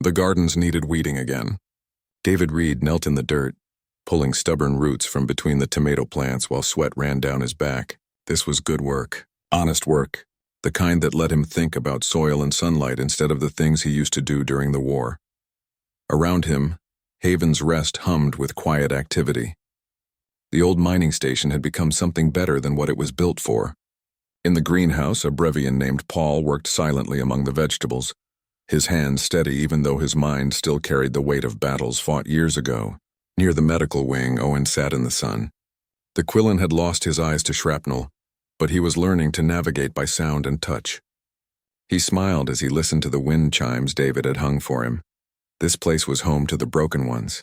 The gardens needed weeding again. David Reed knelt in the dirt, pulling stubborn roots from between the tomato plants while sweat ran down his back. This was good work, honest work, the kind that let him think about soil and sunlight instead of the things he used to do during the war. Around him, Haven's Rest hummed with quiet activity. The old mining station had become something better than what it was built for. In the greenhouse, a Brevian named Paul worked silently among the vegetables, his hands steady even though his mind still carried the weight of battles fought years ago. Near the medical wing, Owen sat in the sun. The Quillen had lost his eyes to shrapnel, but he was learning to navigate by sound and touch. He smiled as he listened to the wind chimes David had hung for him. This place was home to the broken ones.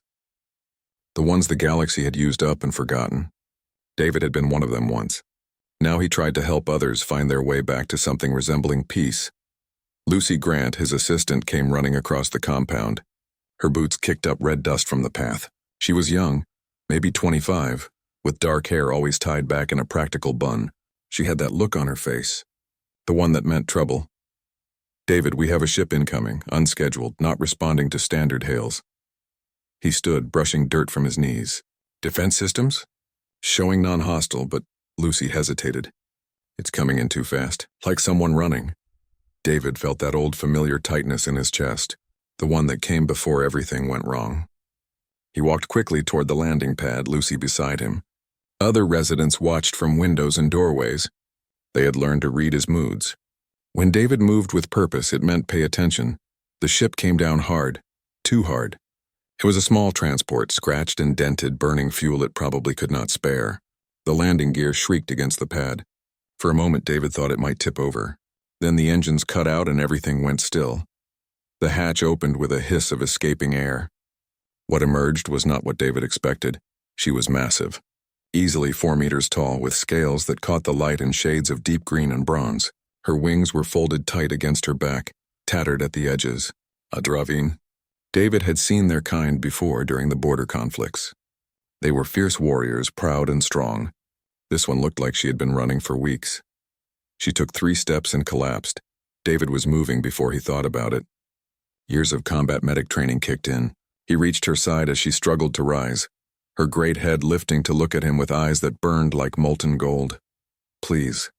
The ones the galaxy had used up and forgotten. David had been one of them once. Now he tried to help others find their way back to something resembling peace. Lucy Grant, his assistant, came running across the compound. Her boots kicked up red dust from the path. She was young, maybe 25, with dark hair always tied back in a practical bun. She had that look on her face, the one that meant trouble. "David, we have a ship incoming, unscheduled, not responding to standard hails." He stood, brushing dirt from his knees. "Defense systems?" "Showing non-hostile, but..." Lucy hesitated. "It's coming in too fast, like someone running." David felt that old familiar tightness in his chest, the one that came before everything went wrong. He walked quickly toward the landing pad, Lucy beside him. Other residents watched from windows and doorways. They had learned to read his moods. When David moved with purpose, it meant pay attention. The ship came down hard, too hard. It was a small transport, scratched and dented, burning fuel it probably could not spare. The landing gear shrieked against the pad. For a moment, David thought it might tip over. Then the engines cut out and everything went still. The hatch opened with a hiss of escaping air. What emerged was not what David expected. She was massive, easily 4 meters tall, with scales that caught the light in shades of deep green and bronze. Her wings were folded tight against her back, tattered at the edges. A Dravine. David had seen their kind before during the border conflicts. They were fierce warriors, proud and strong. This one looked like she had been running for weeks. She took 3 steps and collapsed. David was moving before he thought about it. Years of combat medic training kicked in. He reached her side as she struggled to rise, her great head lifting to look at him with eyes that burned like molten gold. "Please."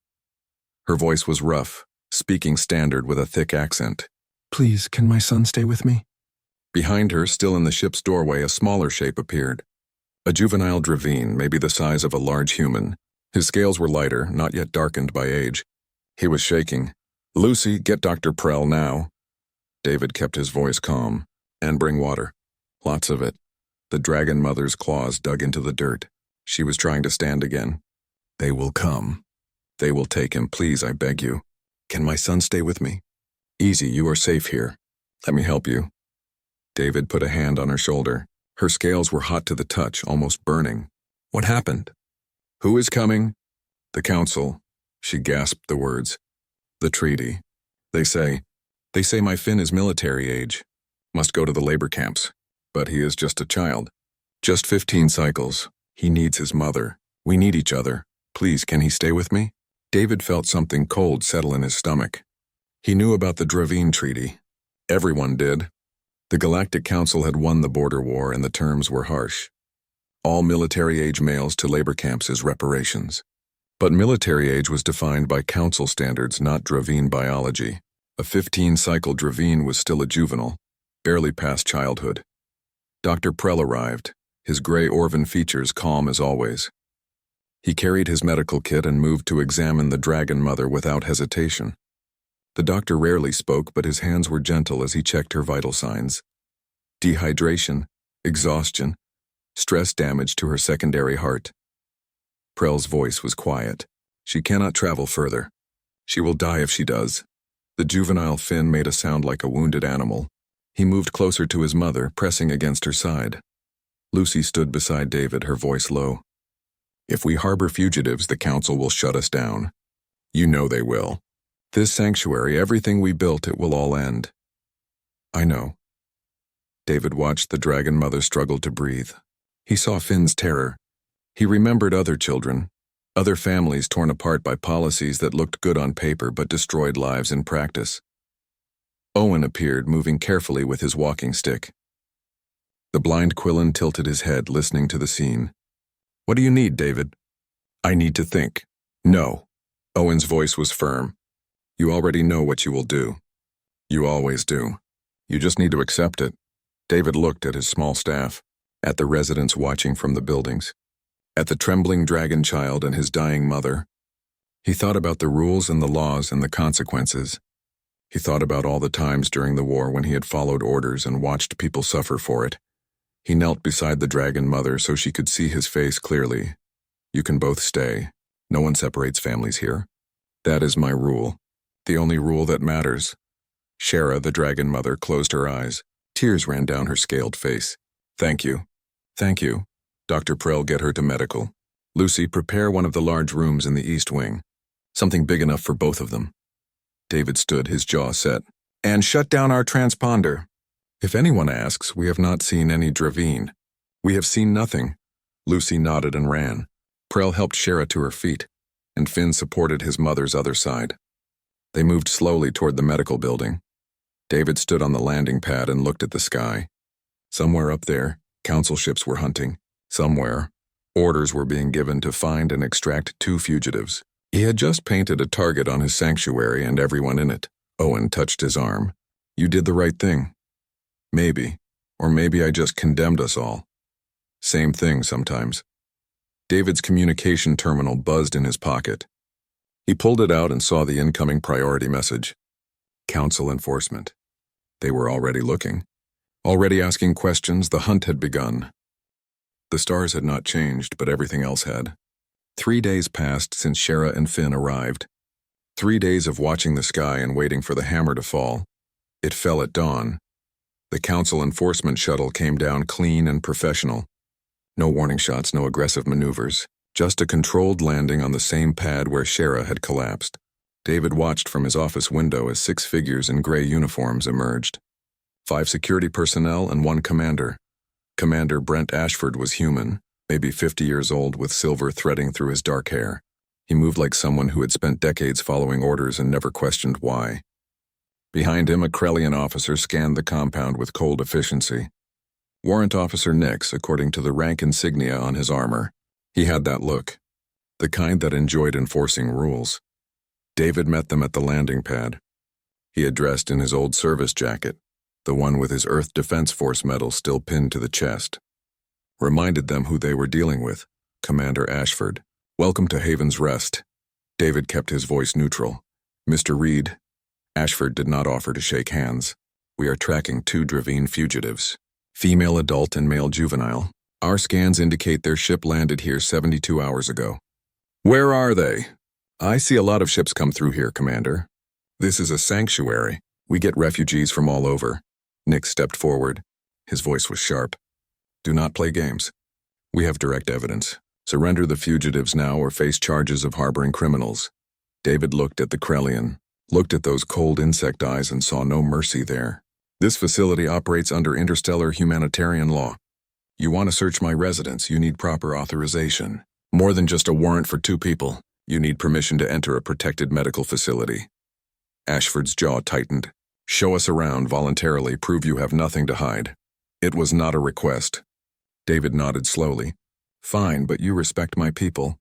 Her voice was rough, speaking standard with a thick accent. "Please, can my son stay with me?" Behind her, still in the ship's doorway, a smaller shape appeared. A juvenile Dravine, maybe the size of a large human. His scales were lighter, not yet darkened by age. He was shaking. "Lucy, get Dr. Prell now." David kept his voice calm. "And bring water. Lots of it." The dragon mother's claws dug into the dirt. She was trying to stand again. "They will come. They will take him. Please, I beg you. Can my son stay with me? Easy, you are safe here. Let me help you." David put a hand on her shoulder. Her scales were hot to the touch, almost burning. "What happened?" "Who is coming?" "The council." She gasped the words. "The treaty. They say my Finn is military age. Must go to the labor camps. But he is just a child. Just 15 cycles. He needs his mother. We need each other. Please, can he stay with me?" David felt something cold settle in his stomach. He knew about the Dravine Treaty. Everyone did. The Galactic Council had won the border war and the terms were harsh. All military-age males to labor camps as reparations. But military age was defined by council standards, not Dravine biology. A 15-cycle Dravine was still a juvenile, barely past childhood. Dr. Prell arrived, his gray Orvan features calm as always. He carried his medical kit and moved to examine the dragon mother without hesitation. The doctor rarely spoke, but his hands were gentle as he checked her vital signs. Dehydration, exhaustion, stress damage to her secondary heart. Prell's voice was quiet. "She cannot travel further. She will die if she does." The juvenile Finn made a sound like a wounded animal. He moved closer to his mother, pressing against her side. Lucy stood beside David, her voice low. "If we harbor fugitives, the council will shut us down. You know they will. This sanctuary, everything we built, it will all end." "I know." David watched the dragon mother struggle to breathe. He saw Finn's terror. He remembered other children, other families torn apart by policies that looked good on paper but destroyed lives in practice. Owen appeared, moving carefully with his walking stick. The blind Quillen tilted his head, listening to the scene. "What do you need, David?" "I need to think." "No." Owen's voice was firm. "You already know what you will do. You always do. You just need to accept it." David looked at his small staff, at the residents watching from the buildings, at the trembling dragon child and his dying mother. He thought about the rules and the laws and the consequences. He thought about all the times during the war when he had followed orders and watched people suffer for it. He knelt beside the dragon mother so she could see his face clearly. "You can both stay. No one separates families here. That is my rule. The only rule that matters." Shara, the dragon mother, closed her eyes. Tears ran down her scaled face. "Thank you. Thank you. Dr. Prell, get her to medical. Lucy, prepare one of the large rooms in the east wing. Something big enough for both of them." David stood, his jaw set. "And shut down our transponder." "If anyone asks, we have not seen any Dravine. We have seen nothing." Lucy nodded and ran. Prell helped Shara to her feet, and Finn supported his mother's other side. They moved slowly toward the medical building. David stood on the landing pad and looked at the sky. Somewhere up there, council ships were hunting. Somewhere, orders were being given to find and extract 2 fugitives. He had just painted a target on his sanctuary and everyone in it. Owen touched his arm. "You did the right thing. Maybe, or maybe I just condemned us all. Same thing sometimes." David's communication terminal buzzed in his pocket. He pulled it out and saw the incoming priority message. Council enforcement. They were already looking. Already asking questions. The hunt had begun. The stars had not changed, but everything else had. 3 days passed since Shara and Finn arrived. 3 days of watching the sky and waiting for the hammer to fall. It fell at dawn. The council enforcement shuttle came down clean and professional. No warning shots, no aggressive maneuvers. Just a controlled landing on the same pad where Shara had collapsed. David watched from his office window as 6 figures in gray uniforms emerged. 5 security personnel and 1 commander. Commander Brent Ashford was human, maybe 50 years old, with silver threading through his dark hair. He moved like someone who had spent decades following orders and never questioned why. Behind him, a Krellian officer scanned the compound with cold efficiency. Warrant Officer Nix, according to the rank insignia on his armor. He had that look, the kind that enjoyed enforcing rules. David met them at the landing pad. He had dressed in his old service jacket, the one with his Earth Defense Force medal still pinned to the chest. Reminded them who they were dealing with, Commander Ashford. "Welcome to Haven's Rest." David kept his voice neutral. "Mr. Reed." Ashford did not offer to shake hands. "We are tracking 2 Dravine fugitives. Female adult and male juvenile. Our scans indicate their ship landed here 72 hours ago." "Where are they?" "I see a lot of ships come through here, Commander. This is a sanctuary. We get refugees from all over." Nick stepped forward. His voice was sharp. "Do not play games. We have direct evidence. Surrender the fugitives now or face charges of harboring criminals." David looked at the Krellian, looked at those cold insect eyes and saw no mercy there. "This facility operates under interstellar humanitarian law. You want to search my residence, you need proper authorization. More than just a warrant for 2 people. You need permission to enter a protected medical facility." Ashford's jaw tightened. "Show us around voluntarily, prove you have nothing to hide." It was not a request. David nodded slowly. "Fine, but you respect my people.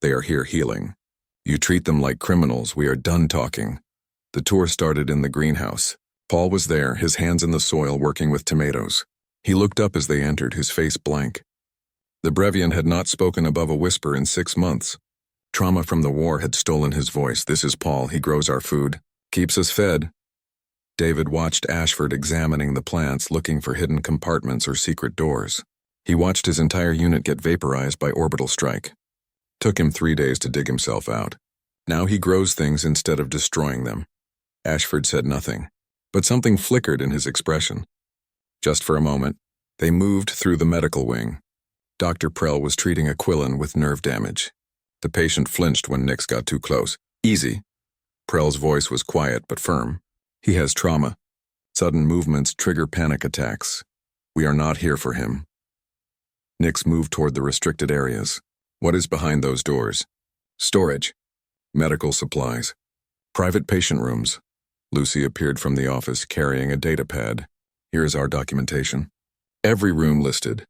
They are here healing. You treat them like criminals. We are done talking." The tour started in the greenhouse. Paul was there, his hands in the soil, working with tomatoes. He looked up as they entered, his face blank. The Brevian had not spoken above a whisper in 6 months. Trauma from the war had stolen his voice. "This is Paul. He grows our food. Keeps us fed." David watched Ashford examining the plants, looking for hidden compartments or secret doors. He watched his entire unit get vaporized by orbital strike. Took him 3 days to dig himself out. Now he grows things instead of destroying them. Ashford said nothing, but something flickered in his expression. Just for a moment, they moved through the medical wing. Dr. Prell was treating a Quillen with nerve damage. The patient flinched when Nix got too close. "Easy." Prell's voice was quiet but firm. "He has trauma. Sudden movements trigger panic attacks. We are not here for him." Nix moved toward the restricted areas. "What is behind those doors?" "Storage. Medical supplies. Private patient rooms. Lucy appeared from the office carrying a data pad. Here is our documentation. Every room listed.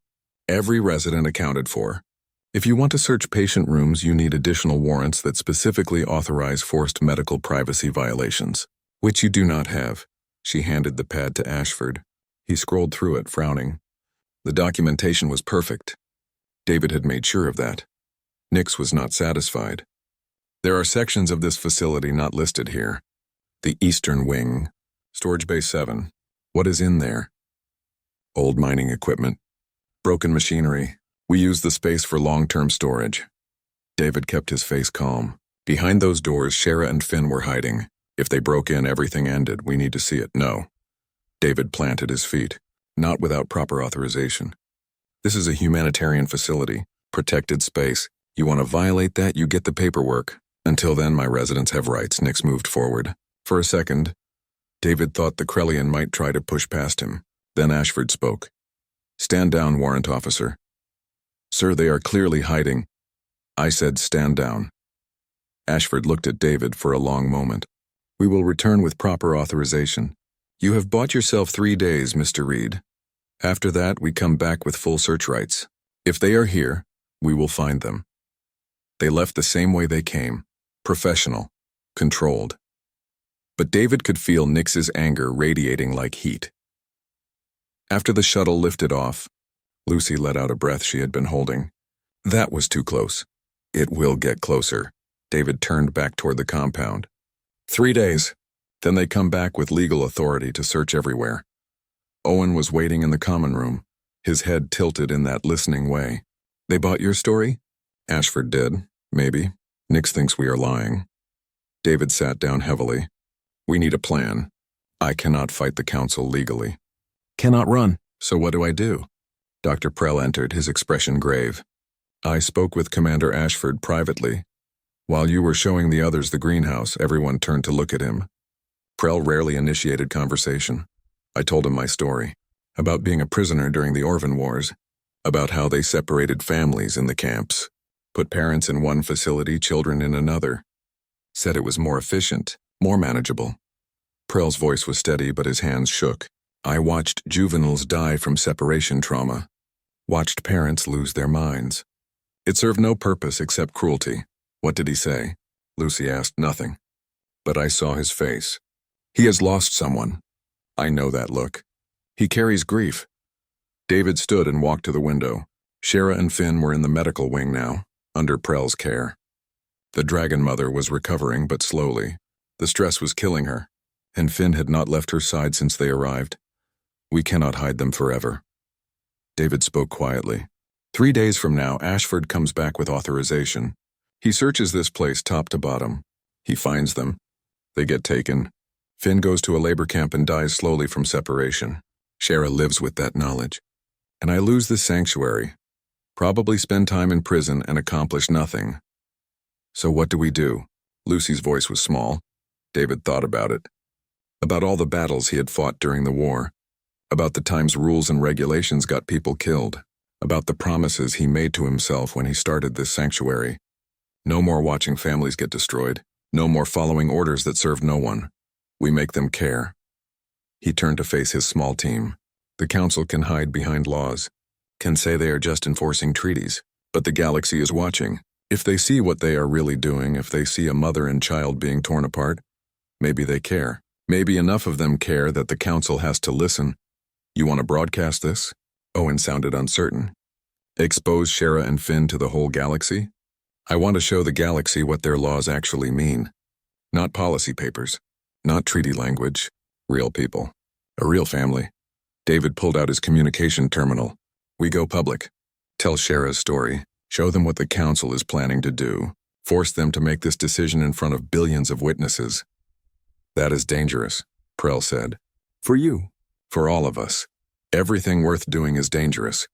Every resident accounted for. If you want to search patient rooms, you need additional warrants that specifically authorize forced medical privacy violations, which you do not have. She handed the pad to Ashford. He scrolled through it, frowning. The documentation was perfect. David had made sure of that. Nix was not satisfied. There are sections of this facility not listed here. The Eastern Wing. Storage Bay 7. What is in there? Old mining equipment. Broken machinery. We use the space for long-term storage. David kept his face calm. Behind those doors, Shara and Finn were hiding. If they broke in, everything ended. We need to see it. No. David planted his feet. Not without proper authorization. This is a humanitarian facility. Protected space. You want to violate that, you get the paperwork. Until then, my residents have rights. Nix moved forward. For a second, David thought the Krellian might try to push past him. Then Ashford spoke. Stand down, warrant officer. Sir, they are clearly hiding. I said stand down. Ashford looked at David for a long moment. We will return with proper authorization. You have bought yourself 3 days, Mr. Reed. After that, we come back with full search rights. If they are here, we will find them. They left the same way they came. Professional. Controlled. But David could feel Nix's anger radiating like heat. After the shuttle lifted off, Lucy let out a breath she had been holding. That was too close. It will get closer. David turned back toward the compound. 3 days. Then they come back with legal authority to search everywhere. Owen was waiting in the common room, his head tilted in that listening way. They bought your story? Ashford did. Maybe. Nix thinks we are lying. David sat down heavily. We need a plan. I cannot fight the council legally. Cannot run. So what do I do? Dr. Prell entered, his expression grave. I spoke with Commander Ashford privately. While you were showing the others the greenhouse, everyone turned to look at him. Prell rarely initiated conversation. I told him my story. About being a prisoner during the Orvan Wars. About how they separated families in the camps. Put parents in one facility, children in another. Said it was more efficient, more manageable. Prell's voice was steady, but his hands shook. I watched juveniles die from separation trauma. Watched parents lose their minds. It served no purpose except cruelty. What did he say? Lucy asked. Nothing. But I saw his face. He has lost someone. I know that look. He carries grief. David stood and walked to the window. Shara and Finn were in the medical wing now, under Prell's care. The Dragon Mother was recovering, but slowly. The stress was killing her, and Finn had not left her side since they arrived. We cannot hide them forever. David spoke quietly. 3 days from now, Ashford comes back with authorization. He searches this place top to bottom. He finds them. They get taken. Finn goes to a labor camp and dies slowly from separation. Shara lives with that knowledge. And I lose this sanctuary. Probably spend time in prison and accomplish nothing. So what do we do? Lucy's voice was small. David thought about it. About all the battles he had fought during the war. About the times rules and regulations got people killed. About the promises he made to himself when he started this sanctuary. No more watching families get destroyed. No more following orders that serve no one. We make them care. He turned to face his small team. The council can hide behind laws. Can say they are just enforcing treaties. But the galaxy is watching. If they see what they are really doing, if they see a mother and child being torn apart, maybe they care. Maybe enough of them care that the council has to listen. You want to broadcast this? Owen sounded uncertain. Expose Shara and Finn to the whole galaxy? I want to show the galaxy what their laws actually mean. Not policy papers. Not treaty language. Real people. A real family. David pulled out his communication terminal. We go public. Tell Shara's story. Show them what the council is planning to do. Force them to make this decision in front of billions of witnesses. That is dangerous, Prell said. For you. For all of us. Everything worth doing is dangerous.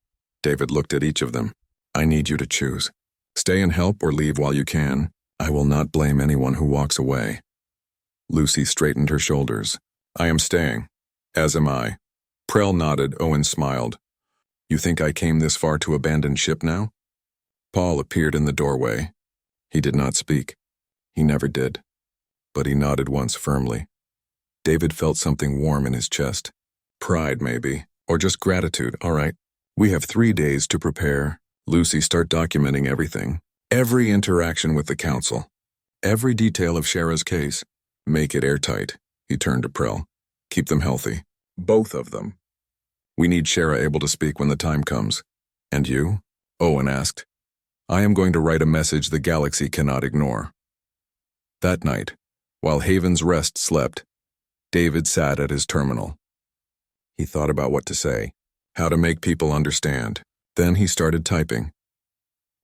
David looked at each of them. I need you to choose. Stay and help or leave while you can. I will not blame anyone who walks away. Lucy straightened her shoulders. I am staying. As am I. Prell nodded. Owen smiled. You think I came this far to abandon ship now? Paul appeared in the doorway. He did not speak. He never did. But he nodded once firmly. David felt something warm in his chest. Pride, maybe, or just gratitude. All right. We have 3 days to prepare. Lucy, start documenting everything. Every interaction with the council. Every detail of Shara's case. Make it airtight. He turned to Prell. Keep them healthy. Both of them. We need Shara able to speak when the time comes. And you? Owen asked. I am going to write a message the galaxy cannot ignore. That night, while Haven's Rest slept, David sat at his terminal. He thought about what to say, how to make people understand. Then he started typing.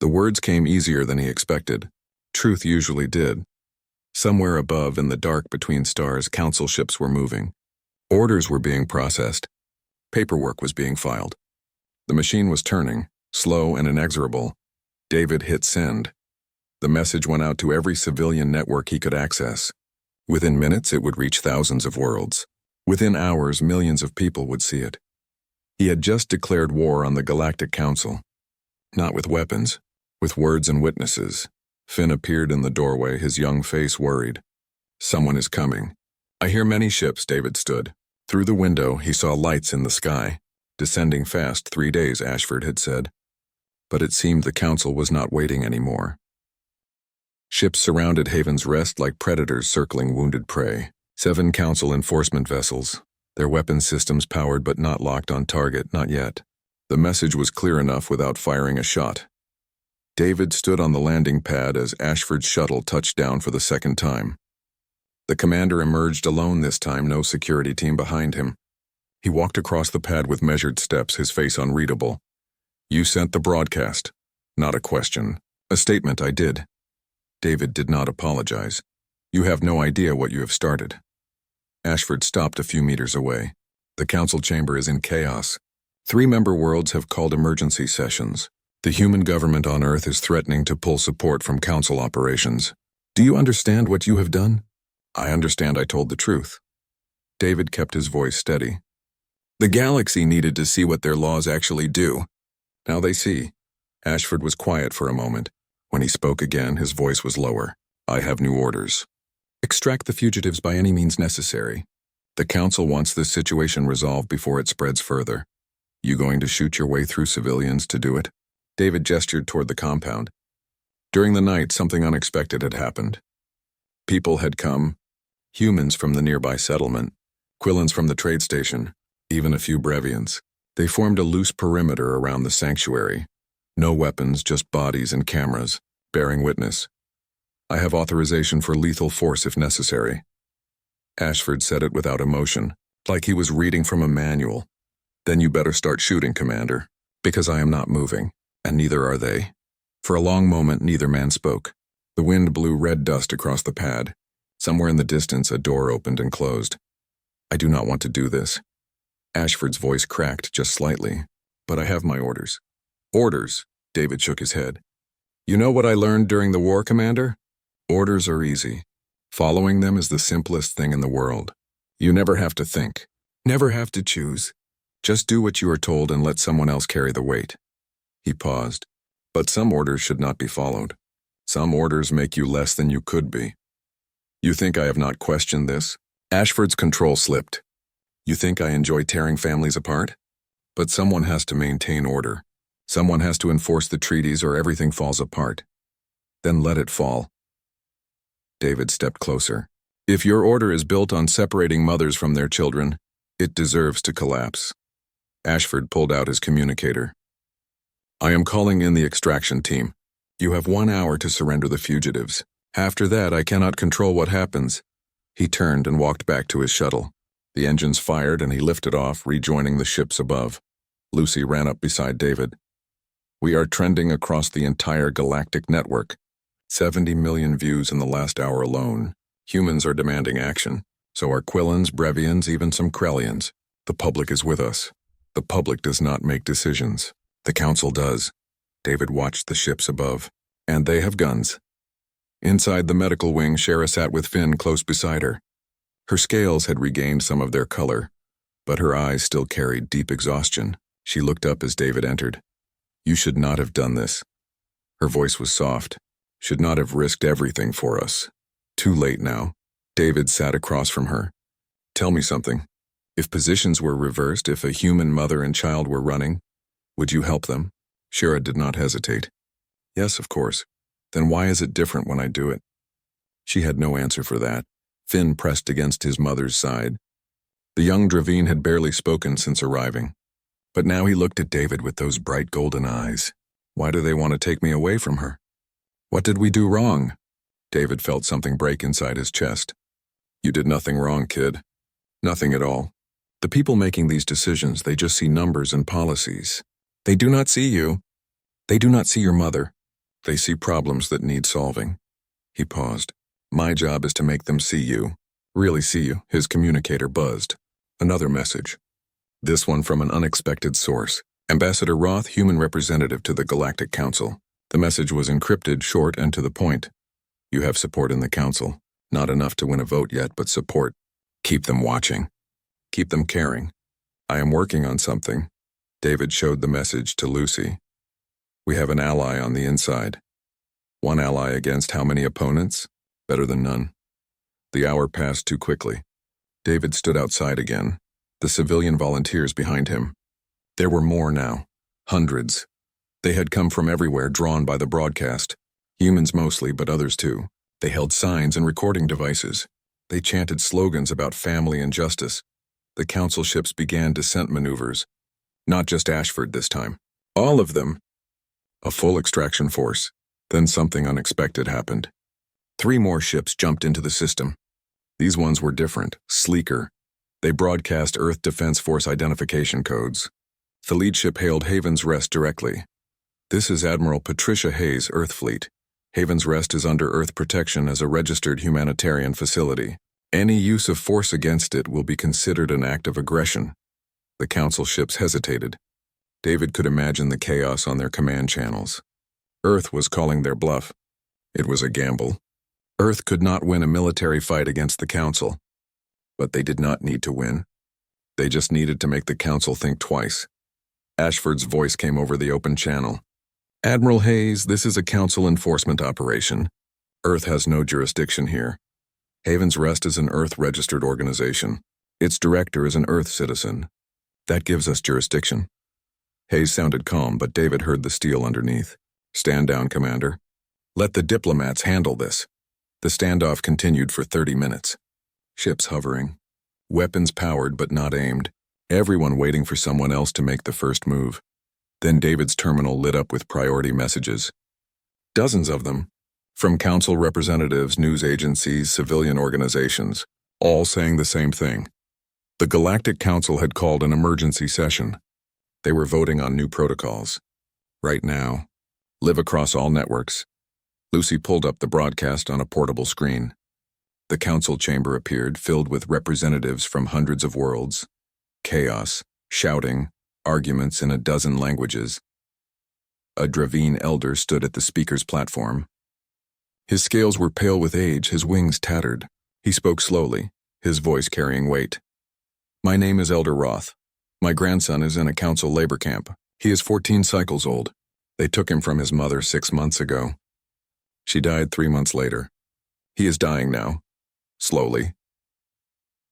The words came easier than he expected. Truth usually did. Somewhere above in the dark between stars, council ships were moving. Orders were being processed. Paperwork was being filed. The machine was turning, slow and inexorable. David hit send. The message went out to every civilian network he could access. Within minutes, it would reach thousands of worlds. Within hours, millions of people would see it. He had just declared war on the Galactic Council. Not with weapons, with words and witnesses. Finn appeared in the doorway, his young face worried. Someone is coming. I hear many ships, David stood. Through the window, he saw lights in the sky. Descending fast, 3 days, Ashford had said. But it seemed the council was not waiting anymore. Ships surrounded Haven's Rest like predators circling wounded prey. 7 council enforcement vessels, their weapon systems powered but not locked on target, not yet. The message was clear enough without firing a shot. David stood on the landing pad as Ashford's shuttle touched down for the second time. The commander emerged alone this time, no security team behind him. He walked across the pad with measured steps, his face unreadable. You sent the broadcast. Not a question. A statement, I did. David did not apologize. You have no idea what you have started. Ashford stopped a few meters away. The council chamber is in chaos. 3 member worlds have called emergency sessions. The human government on Earth is threatening to pull support from council operations. Do you understand what you have done? I understand I told the truth. David kept his voice steady. The galaxy needed to see what their laws actually do. Now they see. Ashford was quiet for a moment. When he spoke again, his voice was lower. I have new orders. Extract the fugitives by any means necessary. The council wants this situation resolved before it spreads further. You going to shoot your way through civilians to do it? David gestured toward the compound. During the night, something unexpected had happened. People had come. Humans from the nearby settlement, Quillans from the trade station, even a few Brevians. They formed a loose perimeter around the sanctuary. No weapons, just bodies and cameras, bearing witness. I have authorization for lethal force if necessary. Ashford said it without emotion, like he was reading from a manual. Then you better start shooting, Commander, because I am not moving, and neither are they. For a long moment, neither man spoke. The wind blew red dust across the pad. Somewhere in the distance, a door opened and closed. I do not want to do this. Ashford's voice cracked just slightly, but I have my orders. Orders? David shook his head. You know what I learned during the war, Commander? Orders are easy. Following them is the simplest thing in the world. You never have to think. Never have to choose. Just do what you are told and let someone else carry the weight. He paused. But some orders should not be followed. Some orders make you less than you could be. You think I have not questioned this? Ashford's control slipped. You think I enjoy tearing families apart? But someone has to maintain order. Someone has to enforce the treaties or everything falls apart. Then let it fall. David stepped closer. If your order is built on separating mothers from their children, it deserves to collapse. Ashford pulled out his communicator. I am calling in the extraction team. You have 1 hour to surrender the fugitives. After that, I cannot control what happens. He turned and walked back to his shuttle. The engines fired and he lifted off, rejoining the ships above. Lucy ran up beside David. We are trending across the entire galactic network. 70 million views in the last hour alone. Humans are demanding action. So are Quillans, Brevians, even some Krellians. The public is with us. The public does not make decisions. The council does. David watched the ships above. And they have guns. Inside the medical wing, Shara sat with Finn close beside her. Her scales had regained some of their color, but her eyes still carried deep exhaustion. She looked up as David entered. You should not have done this. Her voice was soft. Should not have risked everything for us. Too late now. David sat across from her. Tell me something. If positions were reversed, if a human mother and child were running, would you help them? Shira did not hesitate. Yes, of course. Then why is it different when I do it? She had no answer for that. Finn pressed against his mother's side. The young Dravine had barely spoken since arriving. But now he looked at David with those bright golden eyes. Why do they want to take me away from her? What did we do wrong? David felt something break inside his chest. You did nothing wrong, kid. Nothing at all. The people making these decisions, they just see numbers and policies. They do not see you. They do not see your mother. They see problems that need solving. He paused. My job is to make them see you. Really see you. His communicator buzzed. Another message. This one from an unexpected source. Ambassador Roth, human representative to the Galactic Council. The message was encrypted, short, and to the point. You have support in the Council. Not enough to win a vote yet, but support. Keep them watching. Keep them caring. I am working on something. David showed the message to Lucy. We have an ally on the inside. One ally against how many opponents? Better than none. The hour passed too quickly. David stood outside again, the civilian volunteers behind him. There were more now. Hundreds. They had come from everywhere, drawn by the broadcast. Humans mostly, but others too. They held signs and recording devices. They chanted slogans about family and justice. The council ships began descent maneuvers. Not just Ashford this time. All of them. A full extraction force. Then something unexpected happened. 3 more ships jumped into the system. These ones were different, sleeker. They broadcast Earth Defense Force identification codes. The lead ship hailed Haven's Rest directly. This is Admiral Patricia Hayes' Earth Fleet. Haven's Rest is under Earth protection as a registered humanitarian facility. Any use of force against it will be considered an act of aggression. The council ships hesitated. David could imagine the chaos on their command channels. Earth was calling their bluff. It was a gamble. Earth could not win a military fight against the council. But they did not need to win. They just needed to make the council think twice. Ashford's voice came over the open channel. Admiral Hayes, this is a council enforcement operation. Earth has no jurisdiction here. Haven's Rest is an Earth-registered organization. Its director is an Earth citizen. That gives us jurisdiction. Hayes sounded calm, but David heard the steel underneath. Stand down, Commander. Let the diplomats handle this. The standoff continued for 30 minutes. Ships hovering. Weapons powered but not aimed. Everyone waiting for someone else to make the first move. Then David's terminal lit up with priority messages. Dozens of them. From council representatives, news agencies, civilian organizations. All saying the same thing. The Galactic Council had called an emergency session. They were voting on new protocols. Right now. Live across all networks. Lucy pulled up the broadcast on a portable screen. The council chamber appeared, filled with representatives from hundreds of worlds. Chaos, shouting, arguments in a dozen languages. A Dravine elder stood at the speaker's platform. His scales were pale with age, his wings tattered. He spoke slowly, his voice carrying weight. My name is Elder Roth. My grandson is in a council labor camp. He is 14 cycles old. They took him from his mother 6 months ago. She died 3 months later. He is dying now. Slowly.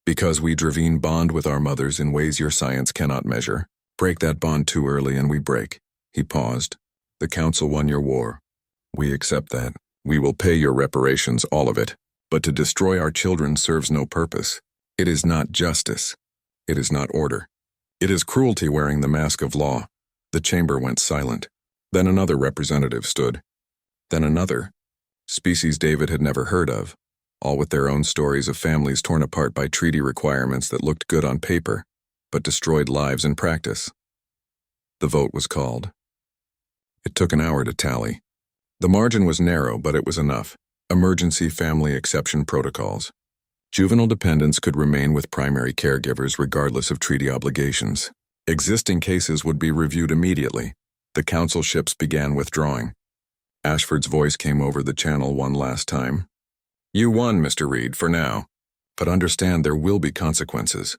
Because we Dravine bond with our mothers in ways your science cannot measure. Break that bond too early and we break. He paused. The council won your war. We accept that. We will pay your reparations, all of it. But to destroy our children serves no purpose. It is not justice. It is not order. It is cruelty wearing the mask of law. The chamber went silent. Then another representative stood. Then another. Species David had never heard of. All with their own stories of families torn apart by treaty requirements that looked good on paper, but destroyed lives in practice. The vote was called. It took an hour to tally. The margin was narrow, but it was enough. Emergency family exception protocols. Juvenile dependents could remain with primary caregivers regardless of treaty obligations. Existing cases would be reviewed immediately. The council ships began withdrawing. Ashford's voice came over the channel one last time. You won, Mr. Reed, for now. But understand there will be consequences.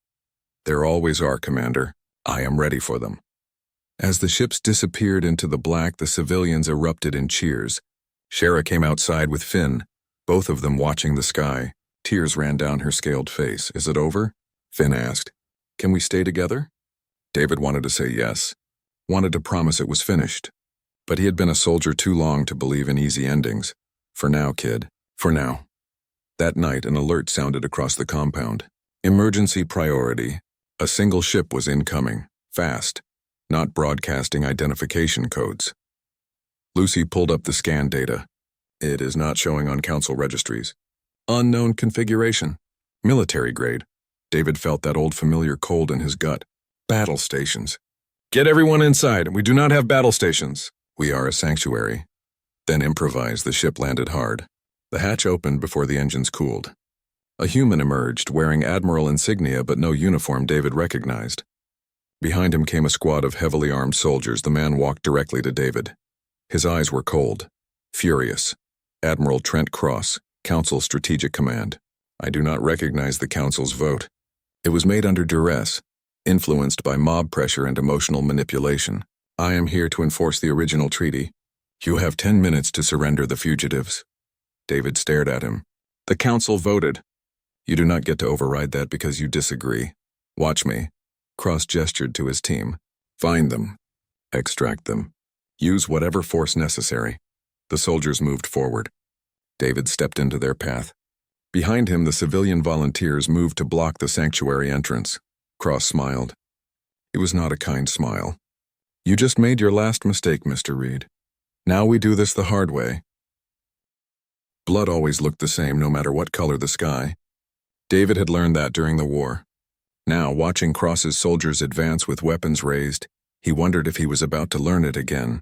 There always are, Commander. I am ready for them. As the ships disappeared into the black, the civilians erupted in cheers. Shara came outside with Finn, both of them watching the sky. Tears ran down her scaled face. Is it over? Finn asked. Can we stay together? David wanted to say yes, wanted to promise it was finished. But he had been a soldier too long to believe in easy endings. For now, kid. For now. That night, an alert sounded across the compound. Emergency priority. A single ship was incoming. Fast. Not broadcasting identification codes. Lucy pulled up the scan data. It is not showing on council registries. Unknown configuration. Military grade. David felt that old familiar cold in his gut. Battle stations. Get everyone inside. We do not have battle stations. We are a sanctuary. Then improvise. The ship landed hard. The hatch opened before the engines cooled. A human emerged, wearing admiral insignia but no uniform David recognized. Behind him came a squad of heavily armed soldiers. The man walked directly to David. His eyes were cold, furious. Admiral Trent Cross, Council Strategic Command. I do not recognize the Council's vote. It was made under duress, influenced by mob pressure and emotional manipulation. I am here to enforce the original treaty. You have 10 minutes to surrender the fugitives. David stared at him. The Council voted. You do not get to override that because you disagree. Watch me. Cross gestured to his team. Find them. Extract them. Use whatever force necessary. The soldiers moved forward. David stepped into their path. Behind him, the civilian volunteers moved to block the sanctuary entrance. Cross smiled. It was not a kind smile. You just made your last mistake, Mr. Reed. Now we do this the hard way. Blood always looked the same no matter what color the sky. David had learned that during the war. Now, watching Cross's soldiers advance with weapons raised, he wondered if he was about to learn it again.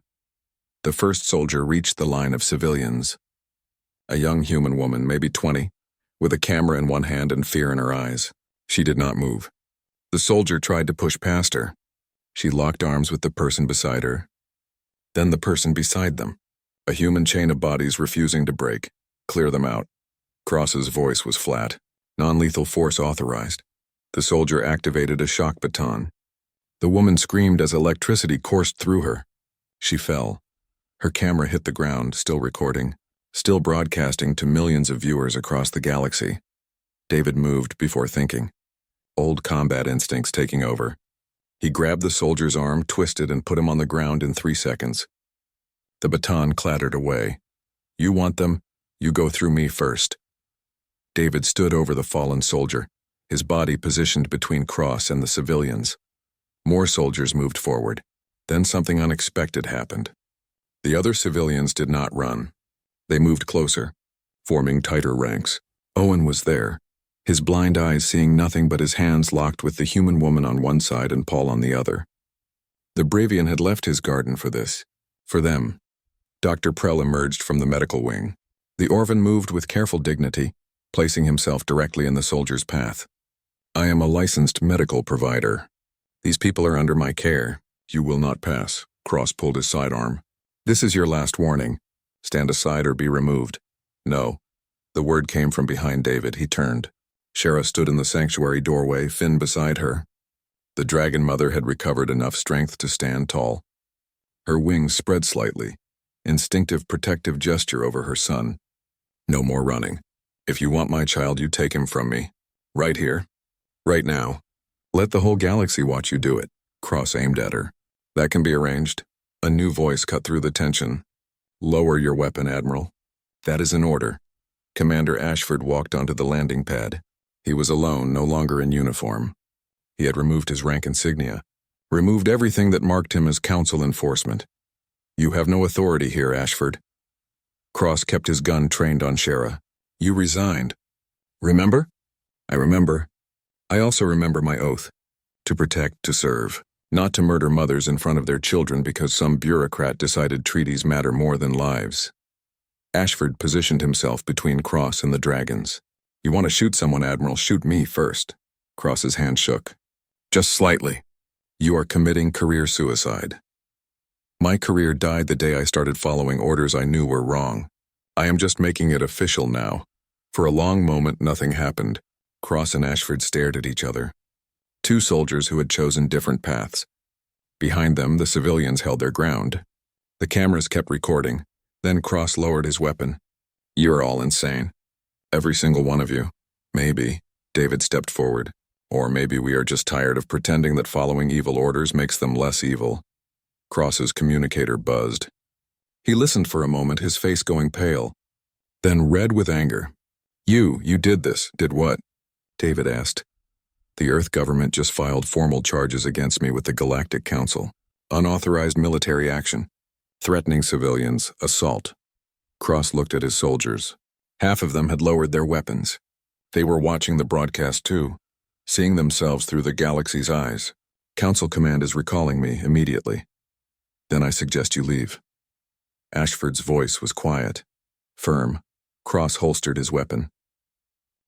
The first soldier reached the line of civilians. A young human woman, maybe 20, with a camera in one hand and fear in her eyes. She did not move. The soldier tried to push past her. She locked arms with the person beside her. Then the person beside them. A human chain of bodies refusing to break. Clear them out. Cross's voice was flat. Non-lethal force authorized. The soldier activated a shock baton. The woman screamed as electricity coursed through her. She fell. Her camera hit the ground, still recording, still broadcasting to millions of viewers across the galaxy. David moved before thinking. Old combat instincts taking over. He grabbed the soldier's arm, twisted, and put him on the ground in 3 seconds. The baton clattered away. You want them? You go through me first. David stood over the fallen soldier, his body positioned between Cross and the civilians. More soldiers moved forward. Then something unexpected happened. The other civilians did not run. They moved closer, forming tighter ranks. Owen was there, his blind eyes seeing nothing but his hands locked with the human woman on one side and Paul on the other. The Bravian had left his garden for this, for them. Dr. Prell emerged from the medical wing. The Orvan moved with careful dignity, placing himself directly in the soldier's path. I am a licensed medical provider. These people are under my care. You will not pass. Cross pulled his sidearm. This is your last warning. Stand aside or be removed. No. The word came from behind David. He turned. Shara stood in the sanctuary doorway, Finn beside her. The Dragon Mother had recovered enough strength to stand tall. Her wings spread slightly, instinctive protective gesture over her son. No more running. If you want my child, you take him from me. Right here. Right now. Let the whole galaxy watch you do it. Cross aimed at her. That can be arranged. A new voice cut through the tension. Lower your weapon, Admiral. That is an order. Commander Ashford walked onto the landing pad. He was alone, no longer in uniform. He had removed his rank insignia, removed everything that marked him as council enforcement. You have no authority here, Ashford. Cross kept his gun trained on Shara. You resigned. Remember? I remember. I also remember my oath. To protect, to serve. Not to murder mothers in front of their children because some bureaucrat decided treaties matter more than lives. Ashford positioned himself between Cross and the dragons. You want to shoot someone, Admiral, shoot me first. Cross's hand shook. Just slightly. You are committing career suicide. My career died the day I started following orders I knew were wrong. I am just making it official now. For a long moment, nothing happened. Cross and Ashford stared at each other. Two soldiers who had chosen different paths. Behind them, the civilians held their ground. The cameras kept recording. Then Cross lowered his weapon. You're all insane. Every single one of you. Maybe. David stepped forward. Or maybe we are just tired of pretending that following evil orders makes them less evil. Cross's communicator buzzed. He listened for a moment, his face going pale, then red with anger. You did this. Did what? David asked. The Earth government just filed formal charges against me with the Galactic Council. Unauthorized military action. Threatening civilians. Assault. Cross looked at his soldiers. Half of them had lowered their weapons. They were watching the broadcast too, seeing themselves through the galaxy's eyes. Council command is recalling me immediately. Then I suggest you leave. Ashford's voice was quiet, firm. Cross holstered his weapon.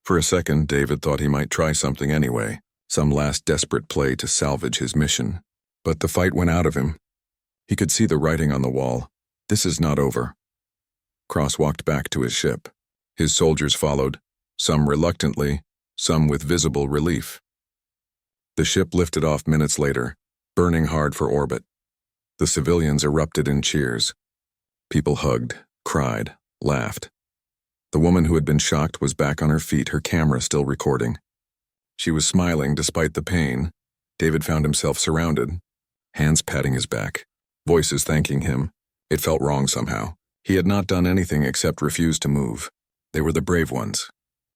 For a second, David thought he might try something anyway, some last desperate play to salvage his mission. But the fight went out of him. He could see the writing on the wall. This is not over. Cross walked back to his ship. His soldiers followed, some reluctantly, some with visible relief. The ship lifted off minutes later, burning hard for orbit. The civilians erupted in cheers. People hugged, cried, laughed. The woman who had been shocked was back on her feet, her camera still recording. She was smiling despite the pain. David found himself surrounded, hands patting his back, voices thanking him. It felt wrong somehow. He had not done anything except refuse to move. They were the brave ones,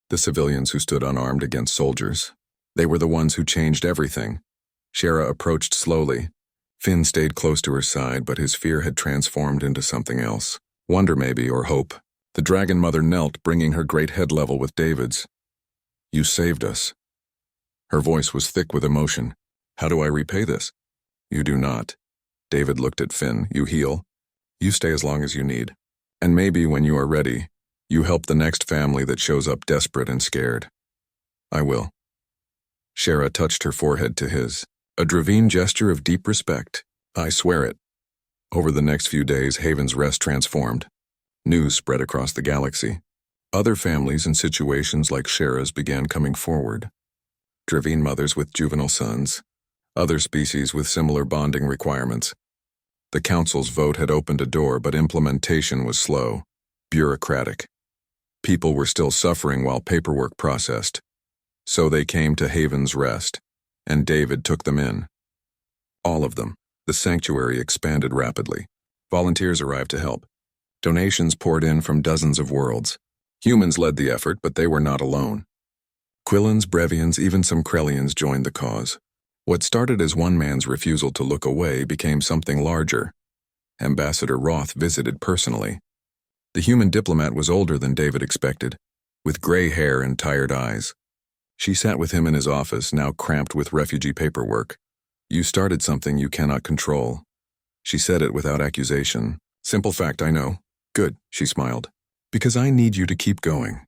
the civilians who stood unarmed against soldiers. They were the ones who changed everything. Shara approached slowly. Finn stayed close to her side, but his fear had transformed into something else. Wonder maybe, or hope. The Dragon Mother knelt, bringing her great head level with David's. You saved us. Her voice was thick with emotion. How do I repay this? You do not. David looked at Finn. You heal. You stay as long as you need. And maybe when you are ready, you help the next family that shows up desperate and scared. I will. Shara touched her forehead to his. A Dravine gesture of deep respect. I swear it. Over the next few days, Haven's Rest transformed. News spread across the galaxy. Other families in situations like Shara's began coming forward. Dravine mothers with juvenile sons. Other species with similar bonding requirements. The council's vote had opened a door, but implementation was slow, bureaucratic. People were still suffering while paperwork processed. So they came to Haven's Rest, and David took them in. All of them. The sanctuary expanded rapidly. Volunteers arrived to help. Donations poured in from dozens of worlds. Humans led the effort, but they were not alone. Quillans, Brevians, even some Krellians joined the cause. What started as one man's refusal to look away became something larger. Ambassador Roth visited personally. The human diplomat was older than David expected, with gray hair and tired eyes. She sat with him in his office, now cramped with refugee paperwork. You started something you cannot control. She said it without accusation. Simple fact, I know. Good, she smiled. Because I need you to keep going.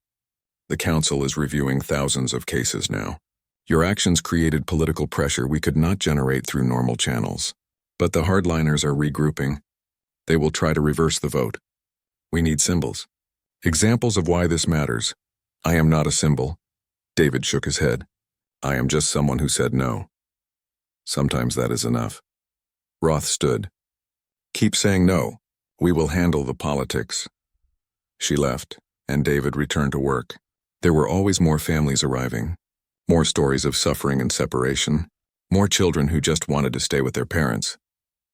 The council is reviewing thousands of cases now. Your actions created political pressure we could not generate through normal channels. But the hardliners are regrouping. They will try to reverse the vote. We need symbols. Examples of why this matters. I am not a symbol. David shook his head. I am just someone who said no. Sometimes that is enough. Roth stood. Keep saying no. We will handle the politics. She left, and David returned to work. There were always more families arriving, more stories of suffering and separation, more children who just wanted to stay with their parents.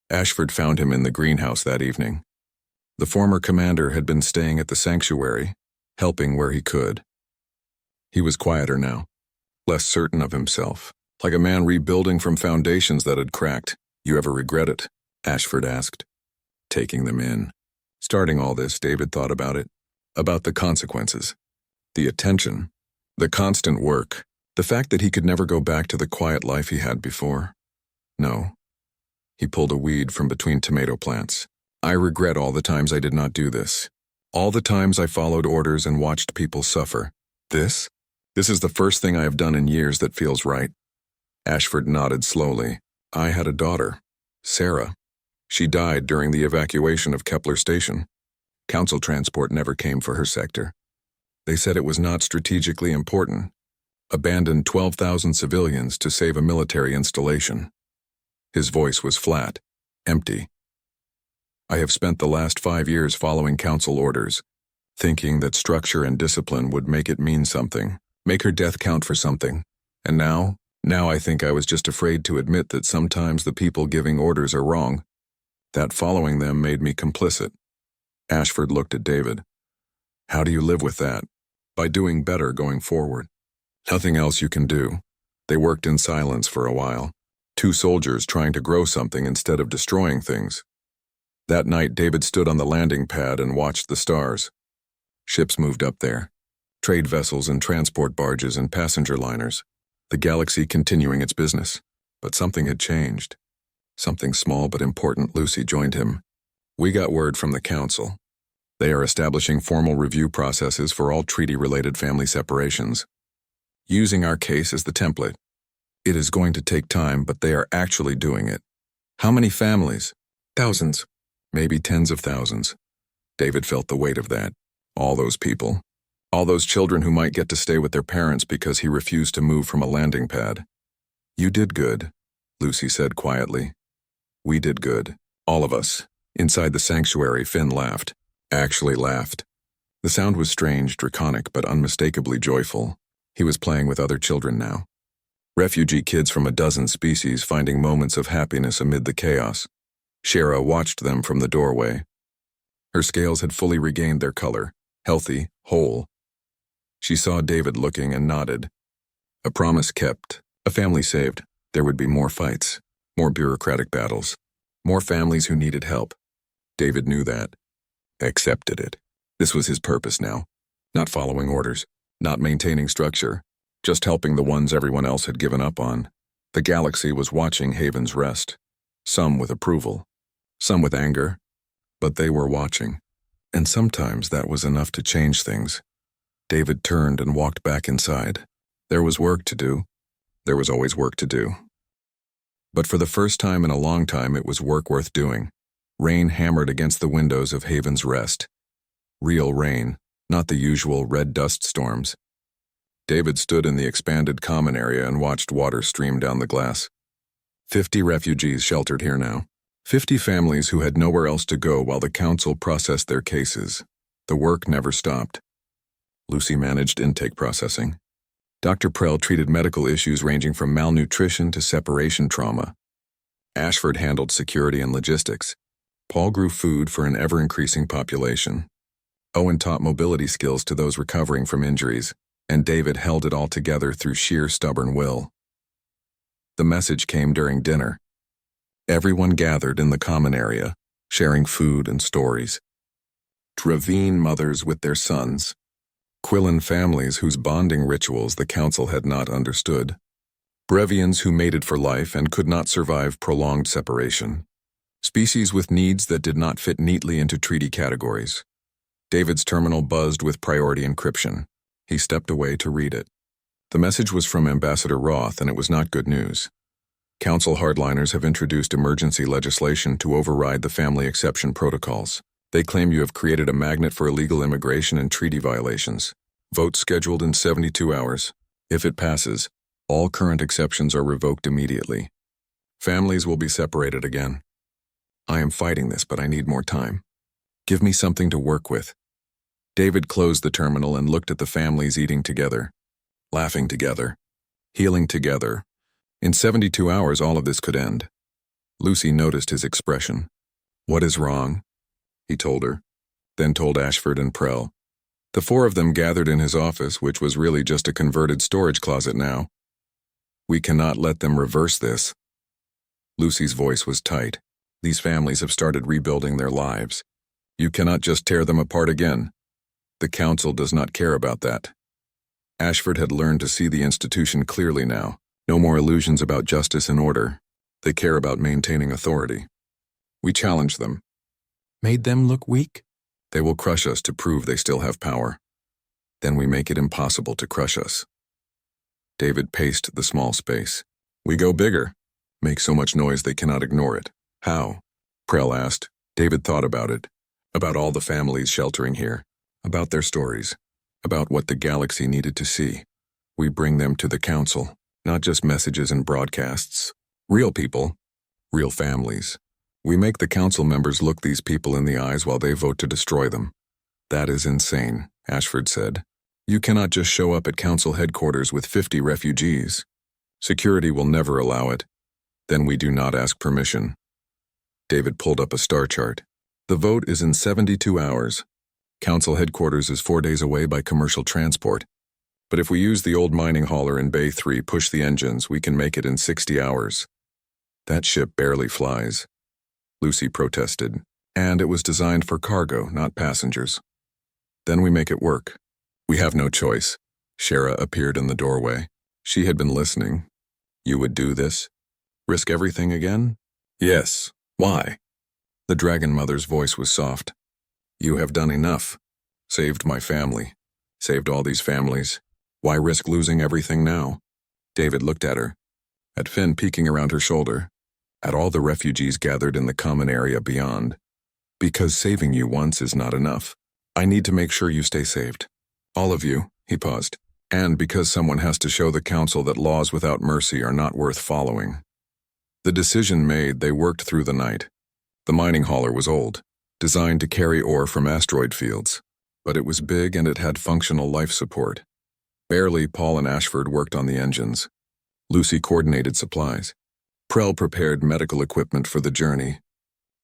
Ashford found him in the greenhouse that evening. The former commander had been staying at the sanctuary, helping where he could. He was quieter now, less certain of himself, like a man rebuilding from foundations that had cracked. You ever regret it? Ashford asked. Taking them in. Starting all this, David thought about it, about the consequences, the attention, the constant work, the fact that he could never go back to the quiet life he had before. No. He pulled a weed from between tomato plants. I regret all the times I did not do this. All the times I followed orders and watched people suffer. This is the first thing I have done in years that feels right. Ashford nodded slowly. I had a daughter, Sarah. She died during the evacuation of Kepler Station. Council transport never came for her sector. They said it was not strategically important. Abandoned 12,000 civilians to save a military installation. His voice was flat, empty. I have spent the last 5 years following council orders, thinking that structure and discipline would make it mean something, make her death count for something. And now, Now I think I was just afraid to admit that sometimes the people giving orders are wrong. That following them made me complicit. Ashford looked at David. How do you live with that? By doing better going forward. Nothing else you can do. They worked in silence for a while. Two soldiers trying to grow something instead of destroying things. That night, David stood on the landing pad and watched the stars. Ships moved up there. Trade vessels and transport barges and passenger liners. The galaxy continuing its business. But something had changed. Something small but important. Lucy joined him. We got word from the council. They are establishing formal review processes for all treaty-related family separations. Using our case as the template. It is going to take time, but they are actually doing it. How many families? Thousands. Maybe tens of thousands. David felt the weight of that. All those people. All those children who might get to stay with their parents because he refused to move from a landing pad. You did good, Lucy said quietly. We did good. All of us. Inside the sanctuary, Finn laughed. Actually laughed. The sound was strange, draconic, but unmistakably joyful. He was playing with other children now. Refugee kids from a dozen species finding moments of happiness amid the chaos. Shara watched them from the doorway. Her scales had fully regained their color, healthy, whole. She saw David looking and nodded. A promise kept, a family saved. There would be more fights, more bureaucratic battles, more families who needed help. David knew that. Accepted it. This was his purpose now. Not following orders, not maintaining structure, just helping the ones everyone else had given up on. The galaxy was watching Haven's rest. Some with approval, some with anger, but they were watching. And sometimes that was enough to change things. David turned and walked back inside. There was work to do. There was always work to do. But for the first time in a long time, it was work worth doing. Rain hammered against the windows of Haven's Rest. Real rain, not the usual red dust storms. David stood in the expanded common area and watched water stream down the glass. 50 refugees sheltered here now. 50 families who had nowhere else to go while the council processed their cases. The work never stopped. Lucy managed intake processing. Dr. Prell treated medical issues ranging from malnutrition to separation trauma. Ashford handled security and logistics. Paul grew food for an ever-increasing population. Owen taught mobility skills to those recovering from injuries, and David held it all together through sheer stubborn will. The message came during dinner. Everyone gathered in the common area, sharing food and stories. Dravine mothers with their sons. Quillan families whose bonding rituals the council had not understood. Brevians who mated for life and could not survive prolonged separation. Species with needs that did not fit neatly into treaty categories. David's terminal buzzed with priority encryption. He stepped away to read it. The message was from Ambassador Roth, and it was not good news. Council hardliners have introduced emergency legislation to override the family exception protocols. They claim you have created a magnet for illegal immigration and treaty violations. Vote scheduled in 72 hours. If it passes, all current exceptions are revoked immediately. Families will be separated again. I am fighting this, but I need more time. Give me something to work with. David closed the terminal and looked at the families eating together, laughing together, healing together. In 72 hours, all of this could end. Lucy noticed his expression. What is wrong? He told her, then told Ashford and Prell. The four of them gathered in his office, which was really just a converted storage closet now. We cannot let them reverse this. Lucy's voice was tight. These families have started rebuilding their lives. You cannot just tear them apart again. The council does not care about that. Ashford had learned to see the institution clearly now. No more illusions about justice and order. They care about maintaining authority. We challenge them. Made them look weak? They will crush us to prove they still have power. Then we make it impossible to crush us. David paced the small space. We go bigger. Make so much noise they cannot ignore it. How? Prell asked. David thought about it. About all the families sheltering here. About their stories. About what the galaxy needed to see. We bring them to the council. Not just messages and broadcasts. Real people. Real families. We make the council members look these people in the eyes while they vote to destroy them. That is insane, Ashford said. You cannot just show up at council headquarters with 50 refugees. Security will never allow it. Then we do not ask permission. David pulled up a star chart. The vote is in 72 hours. Council headquarters is 4 days away by commercial transport. But if we use the old mining hauler in Bay 3, push the engines, we can make it in 60 hours. That ship barely flies. Lucy protested. And it was designed for cargo, not passengers. Then we make it work. We have no choice. Shara appeared in the doorway. She had been listening. You would do this? Risk everything again? Yes. Why? The Dragon Mother's voice was soft. You have done enough. Saved my family. Saved all these families. Why risk losing everything now? David looked at her. At Finn peeking around her shoulder. At all the refugees gathered in the common area beyond. Because saving you once is not enough. I need to make sure you stay saved. All of you, he paused. And because someone has to show the council that laws without mercy are not worth following. The decision made, they worked through the night. The mining hauler was old, designed to carry ore from asteroid fields. But it was big and it had functional life support. Barely, Paul and Ashford worked on the engines. Lucy coordinated supplies. Prell prepared medical equipment for the journey.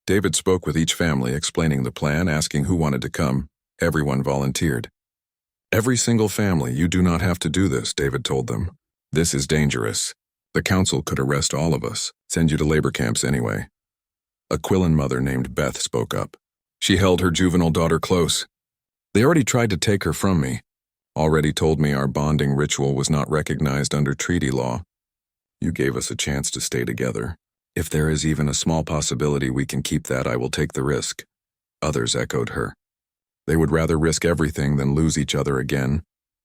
David spoke with each family, explaining the plan, asking who wanted to come. Everyone volunteered. Every single family, you do not have to do this, David told them. This is dangerous. The council could arrest all of us, send you to labor camps anyway. A Quillen mother named Beth spoke up. She held her juvenile daughter close. They already tried to take her from me. Already told me our bonding ritual was not recognized under treaty law. You gave us a chance to stay together. If there is even a small possibility we can keep that, I will take the risk. Others echoed her. They would rather risk everything than lose each other again.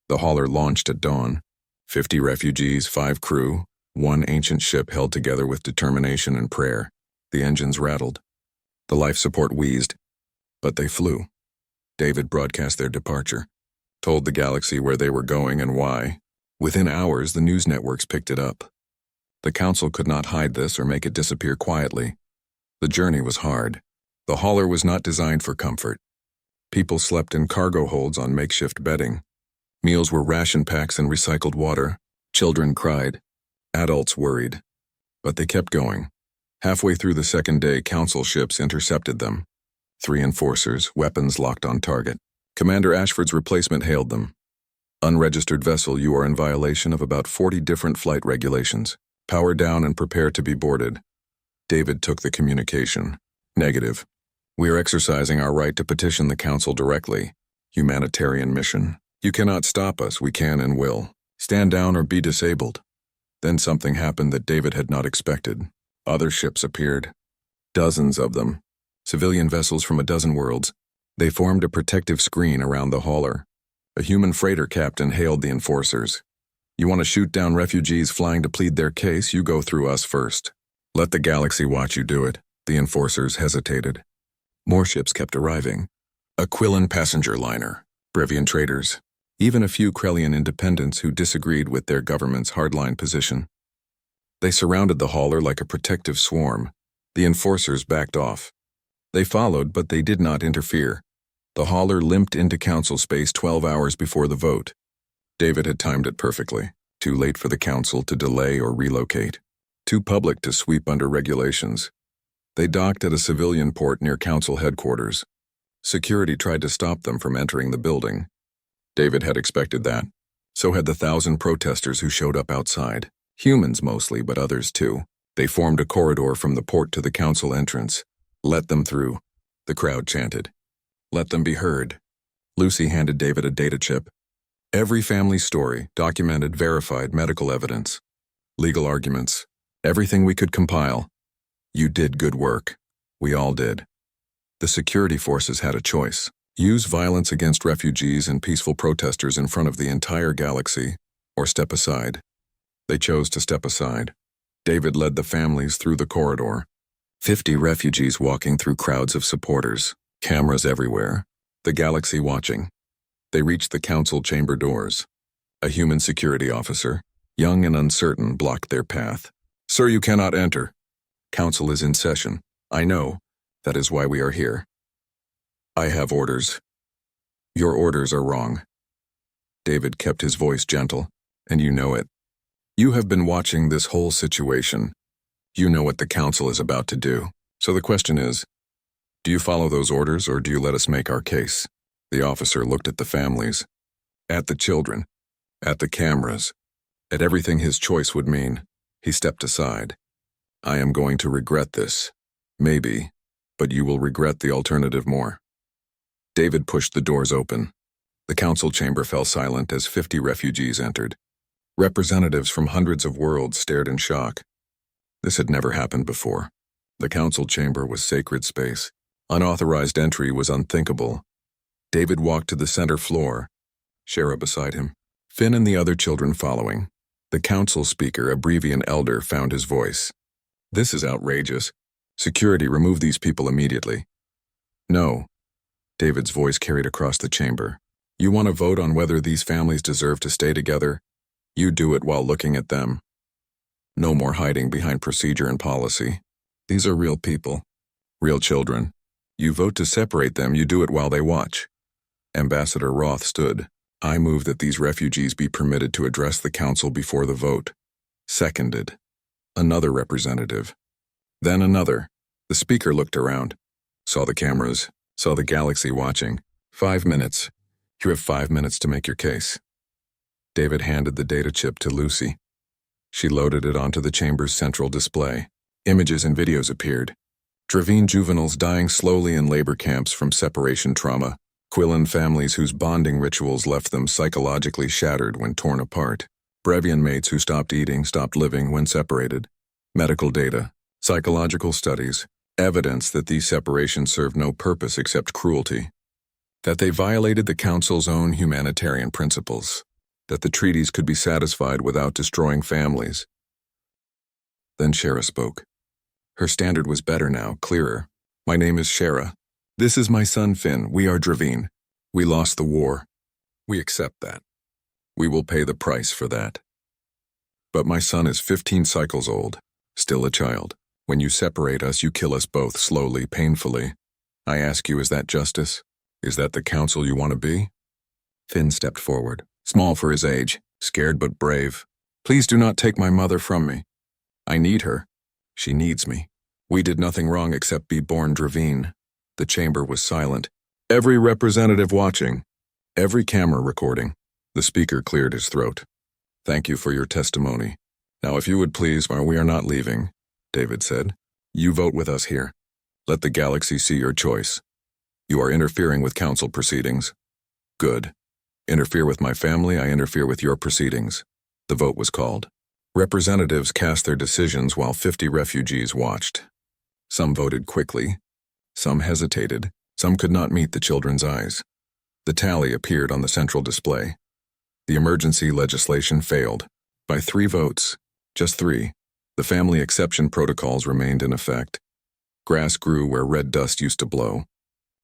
The hauler launched at dawn. 50 refugees, 5 crew, 1 ancient ship held together with determination and prayer. The engines rattled. The life support wheezed. But they flew. David broadcast their departure. Told the galaxy where they were going and why. Within hours, the news networks picked it up. The council could not hide this or make it disappear quietly. The journey was hard. The hauler was not designed for comfort. People slept in cargo holds on makeshift bedding. Meals were ration packs and recycled water. Children cried. Adults worried. But they kept going. Halfway through the second day, council ships intercepted them. 3 enforcers, weapons locked on target. Commander Ashford's replacement hailed them. Unregistered vessel, you are in violation of about 40 different flight regulations. Power down and prepare to be boarded. David took the communication. Negative. We are exercising our right to petition the council directly. Humanitarian mission. You cannot stop us, we can and will. Stand down or be disabled. Then something happened that David had not expected. Other ships appeared. Dozens of them. Civilian vessels from a dozen worlds. They formed a protective screen around the hauler. A human freighter captain hailed the enforcers. You want to shoot down refugees flying to plead their case, you go through us first. Let the galaxy watch you do it. The enforcers hesitated. More ships kept arriving. A Quillen passenger liner, Brevian traders, even a few Krellian independents who disagreed with their government's hardline position. They surrounded the hauler like a protective swarm. The enforcers backed off. They followed, but they did not interfere. The hauler limped into council space 12 hours before the vote. David had timed it perfectly. Too late for the council to delay or relocate. Too public to sweep under regulations. They docked at a civilian port near council headquarters. Security tried to stop them from entering the building. David had expected that. So had the 1,000 protesters who showed up outside. Humans mostly, but others too. They formed a corridor from the port to the council entrance. Let them through, the crowd chanted. Let them be heard. Lucy handed David a data chip. Every family story, documented, verified medical evidence. Legal arguments. Everything we could compile. You did good work. We all did. The security forces had a choice. Use violence against refugees and peaceful protesters in front of the entire galaxy, or step aside. They chose to step aside. David led the families through the corridor. 50 refugees walking through crowds of supporters. Cameras everywhere. The galaxy watching. They reached the council chamber doors. A human security officer, young and uncertain, blocked their path. Sir, you cannot enter. Council is in session. I know. That is why we are here. I have orders. Your orders are wrong. David kept his voice gentle, and you know it. You have been watching this whole situation. You know what the council is about to do. So the question is, do you follow those orders or do you let us make our case? The officer looked at the families, at the children, at the cameras, at everything his choice would mean. He stepped aside. I am going to regret this. Maybe, but you will regret the alternative more. David pushed the doors open. The council chamber fell silent as 50 refugees entered. Representatives from hundreds of worlds stared in shock. This had never happened before. The council chamber was sacred space. Unauthorized entry was unthinkable. David walked to the center floor, Shara beside him, Finn and the other children following. The council speaker, a Brevian elder, found his voice. This is outrageous. Security, remove these people immediately. No. David's voice carried across the chamber. You want to vote on whether these families deserve to stay together? You do it while looking at them. No more hiding behind procedure and policy. These are real people. Real children. You vote to separate them, you do it while they watch. Ambassador Roth stood. I move that these refugees be permitted to address the council before the vote. Seconded. Another representative. Then another. The speaker looked around. Saw the cameras. Saw the galaxy watching. 5 minutes. You have 5 minutes to make your case. David handed the data chip to Lucy. She loaded it onto the chamber's central display. Images and videos appeared. Dravine juveniles dying slowly in labor camps from separation trauma. Quillen families whose bonding rituals left them psychologically shattered when torn apart. Brevian mates who stopped eating, stopped living when separated. Medical data, psychological studies, evidence that these separations served no purpose except cruelty. That they violated the Council's own humanitarian principles. That the treaties could be satisfied without destroying families. Then Shara spoke. Her standard was better now, clearer. My name is Shara. This is my son Finn. We are Dravine. We lost the war. We accept that. We will pay the price for that. But my son is 15 cycles old, still a child. When you separate us, you kill us both slowly, painfully. I ask you, is that justice? Is that the council you want to be? Finn stepped forward, small for his age, scared but brave. Please do not take my mother from me. I need her. She needs me. We did nothing wrong except be born Dravine. The chamber was silent. Every representative watching. Every camera recording. The speaker cleared his throat. Thank you for your testimony. Now if you would please, we are not leaving, David said. You vote with us here. Let the galaxy see your choice. You are interfering with council proceedings. Good. Interfere with my family, I interfere with your proceedings. The vote was called. Representatives cast their decisions while 50 refugees watched. Some voted quickly. Some hesitated. Some could not meet the children's eyes. The tally appeared on the central display. The emergency legislation failed. By 3 votes, just 3, the family exception protocols remained in effect. Grass grew where red dust used to blow.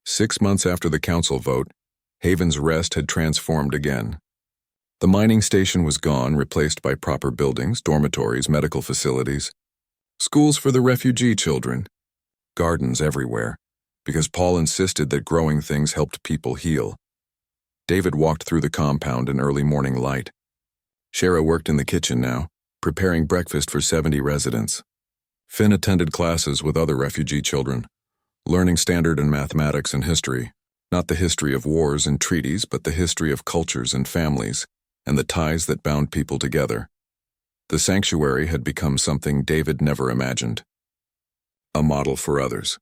6 months after the council vote, Haven's Rest had transformed again. The mining station was gone, replaced by proper buildings, dormitories, medical facilities. Schools for the refugee children. Gardens everywhere, because Paul insisted that growing things helped people heal. David walked through the compound in early morning light. Shara worked in the kitchen now, preparing breakfast for 70 residents. Finn attended classes with other refugee children, learning standard in mathematics and history, not the history of wars and treaties, but the history of cultures and families, and the ties that bound people together. The sanctuary had become something David never imagined. A model for others.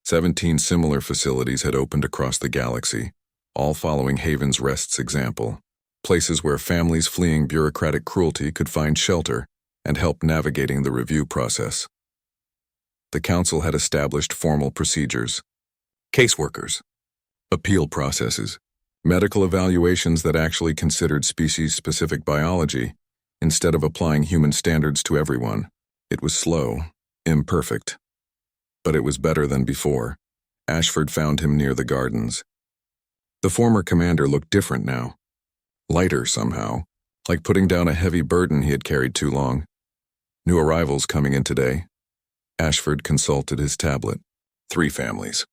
17 similar facilities had opened across the galaxy, all following Haven's Rest's example. Places where families fleeing bureaucratic cruelty could find shelter and help navigating the review process. The council had established formal procedures. Caseworkers. Appeal processes. Medical evaluations that actually considered species-specific biology instead of applying human standards to everyone. It was slow, imperfect. But it was better than before. Ashford found him near the gardens. The former commander looked different now. Lighter somehow, like putting down a heavy burden he had carried too long. New arrivals coming in today. Ashford consulted his tablet. 3 families.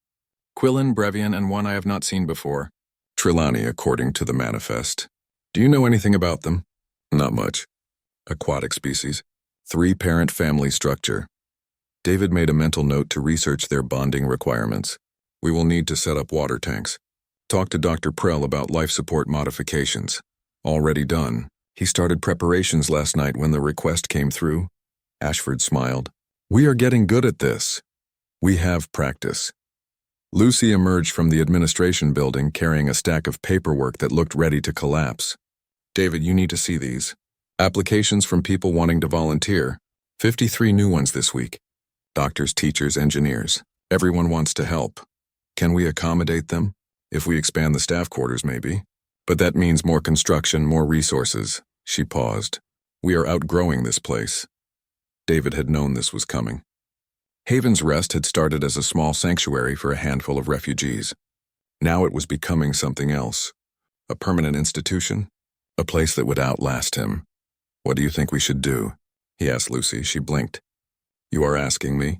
Quillen, Brevian, and one I have not seen before. Trelawney, according to the manifest. Do you know anything about them? Not much. aquatic species, 3-parent family structure. David made a mental note to research their bonding requirements. We will need to set up water tanks. Talk to Dr. Prell about life support modifications. Already done. He started preparations last night when the request came through. Ashford smiled. We are getting good at this. We have practice. Lucy emerged from the administration building carrying a stack of paperwork that looked ready to collapse. David, you need to see these. Applications from people wanting to volunteer. 53 new ones this week. Doctors, teachers, engineers. Everyone wants to help. Can we accommodate them? If we expand the staff quarters, maybe. But that means more construction, more resources. She paused. We are outgrowing this place. David had known this was coming. Haven's Rest had started as a small sanctuary for a handful of refugees. Now it was becoming something else. A permanent institution. A place that would outlast him. What do you think we should do? He asked Lucy. She blinked. You are asking me?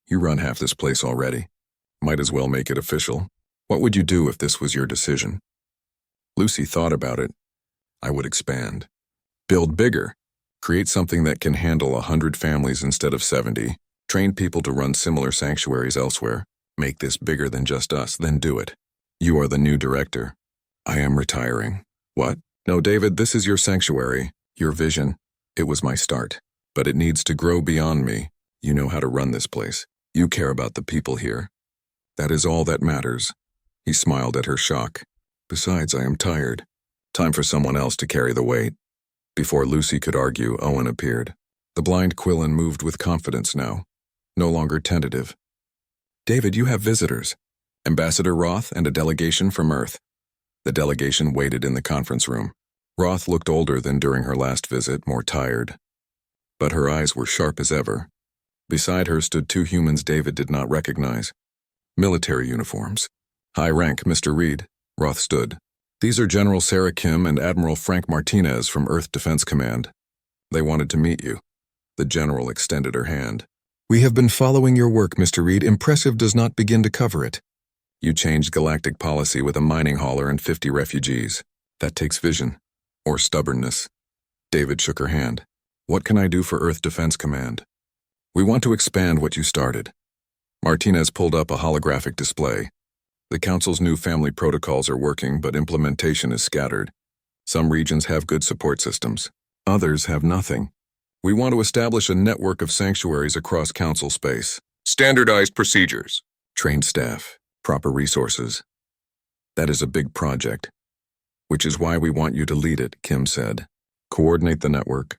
You run half this place already. Might as well make it official. What would you do if this was your decision? Lucy thought about it. I would expand. Build bigger. Create something that can handle 100 families instead of 70. Train people to run similar sanctuaries elsewhere. Make this bigger than just us, then do it. You are the new director. I am retiring. What? No, David, this is your sanctuary, your vision. It was my start. But it needs to grow beyond me. You know how to run this place. You care about the people here. That is all that matters. He smiled at her shock. Besides, I am tired. Time for someone else to carry the weight. Before Lucy could argue, Owen appeared. The blind Quillen moved with confidence now. No longer tentative. David, you have visitors. Ambassador Roth and a delegation from Earth. The delegation waited in the conference room. Roth looked older than during her last visit, more tired. But her eyes were sharp as ever. Beside her stood 2 humans David did not recognize. Military uniforms. High rank, Mr. Reed. Roth stood. These are General Sarah Kim and Admiral Frank Martinez from Earth Defense Command. They wanted to meet you. The general extended her hand. We have been following your work, Mr. Reed. Impressive does not begin to cover it. You changed galactic policy with a mining hauler and 50 refugees. That takes vision. Or stubbornness. David shook her hand. What can I do for Earth Defense Command? We want to expand what you started. Martinez pulled up a holographic display. The Council's new family protocols are working, but implementation is scattered. Some regions have good support systems. Others have nothing. We want to establish a network of sanctuaries across Council space. Standardized procedures. Trained staff. Proper resources. That is a big project. Which is why we want you to lead it, Kim said. Coordinate the network.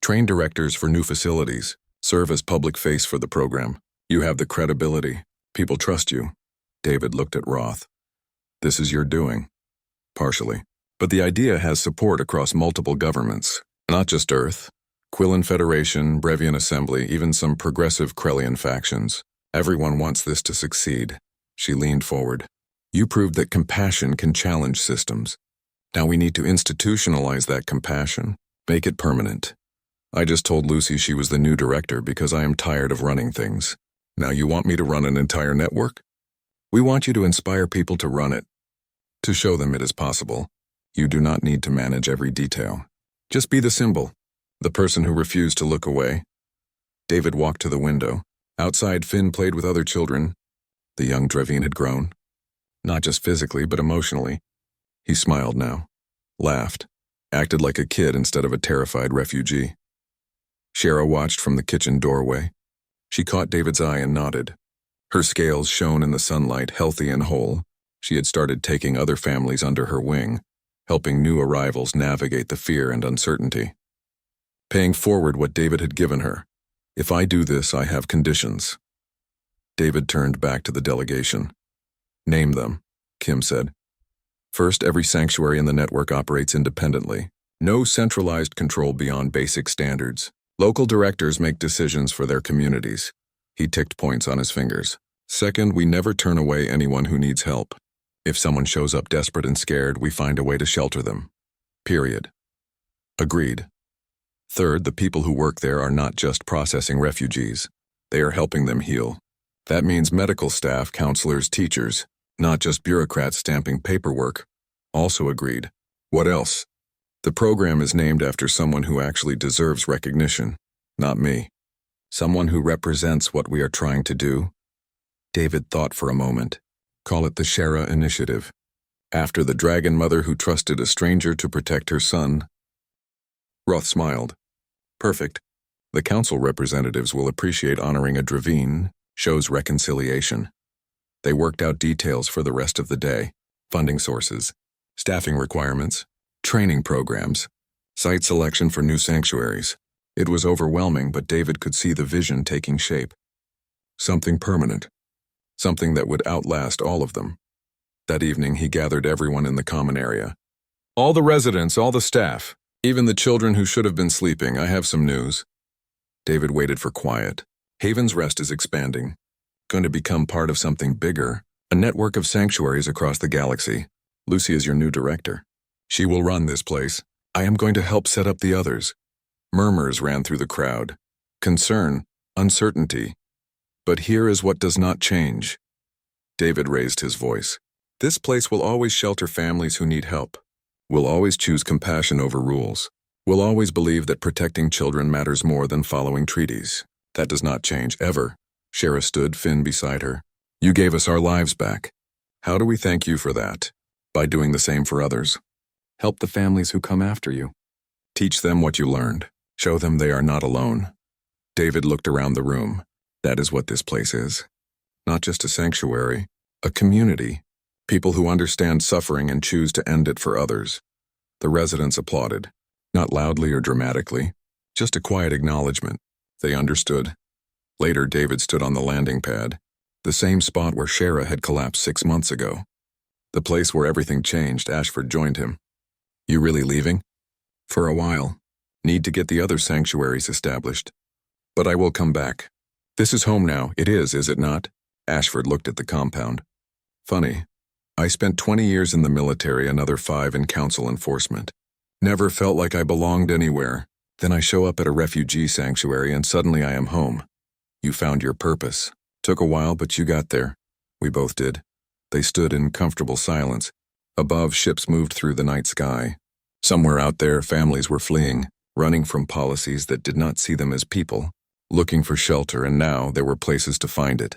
Train directors for new facilities. Serve as public face for the program. You have the credibility. People trust you. David looked at Roth. This is your doing. Partially. But the idea has support across multiple governments. Not just Earth. Quillen Federation, Brevian Assembly, even some progressive Krellian factions. Everyone wants this to succeed. She leaned forward. You proved that compassion can challenge systems. Now we need to institutionalize that compassion. Make it permanent. I just told Lucy she was the new director because I am tired of running things. Now you want me to run an entire network? We want you to inspire people to run it. To show them it is possible. You do not need to manage every detail. Just be the symbol. The person who refused to look away. David walked to the window. Outside, Finn played with other children. The young Drevine had grown. Not just physically, but emotionally. He smiled now. Laughed. Acted like a kid instead of a terrified refugee. Shara watched from the kitchen doorway. She caught David's eye and nodded. Her scales shone in the sunlight, healthy and whole. She had started taking other families under her wing, helping new arrivals navigate the fear and uncertainty. Paying forward what David had given her. If I do this, I have conditions. David turned back to the delegation. Name them, Kim said. First, every sanctuary in the network operates independently. No centralized control beyond basic standards. Local directors make decisions for their communities. He ticked points on his fingers. Second, we never turn away anyone who needs help. If someone shows up desperate and scared, we find a way to shelter them. Period. Agreed. Third, the people who work there are not just processing refugees. They are helping them heal. That means medical staff, counselors, teachers, not just bureaucrats stamping paperwork. Also agreed. What else? The program is named after someone who actually deserves recognition, not me. Someone who represents what we are trying to do. David thought for a moment. Call it the Shara Initiative. After the dragon mother who trusted a stranger to protect her son. Roth smiled. Perfect. The council representatives will appreciate honoring a Dravine, shows reconciliation. They worked out details for the rest of the day. Funding sources, staffing requirements, training programs, site selection for new sanctuaries. It was overwhelming, but David could see the vision taking shape. Something permanent. Something that would outlast all of them. That evening, he gathered everyone in the common area. All the residents, all the staff, even the children who should have been sleeping, I have some news. David waited for quiet. Haven's Rest is expanding. Going to become part of something bigger, a network of sanctuaries across the galaxy. Lucy is your new director. She will run this place. I am going to help set up the others. Murmurs ran through the crowd. Concern, uncertainty. But here is what does not change. David raised his voice. This place will always shelter families who need help. We'll always choose compassion over rules. We'll always believe that protecting children matters more than following treaties. That does not change, ever. Shara stood, Finn beside her. You gave us our lives back. How do we thank you for that? By doing the same for others. Help the families who come after you. Teach them what you learned. Show them they are not alone. David looked around the room. That is what this place is. Not just a sanctuary, a community. People who understand suffering and choose to end it for others. The residents applauded. Not loudly or dramatically, just a quiet acknowledgement. They understood. Later, David stood on the landing pad, the same spot where Shara had collapsed 6 months ago. The place where everything changed. Ashford joined him. You really leaving? For a while. Need to get the other sanctuaries established. But I will come back. This is home now. It is it not? Ashford looked at the compound. Funny. I spent 20 years in the military, another 5 in council enforcement. Never felt like I belonged anywhere. Then I show up at a refugee sanctuary and suddenly I am home. You found your purpose. Took a while, but you got there. We both did. They stood in comfortable silence. Above, ships moved through the night sky. Somewhere out there, families were fleeing, running from policies that did not see them as people, looking for shelter, and now there were places to find it.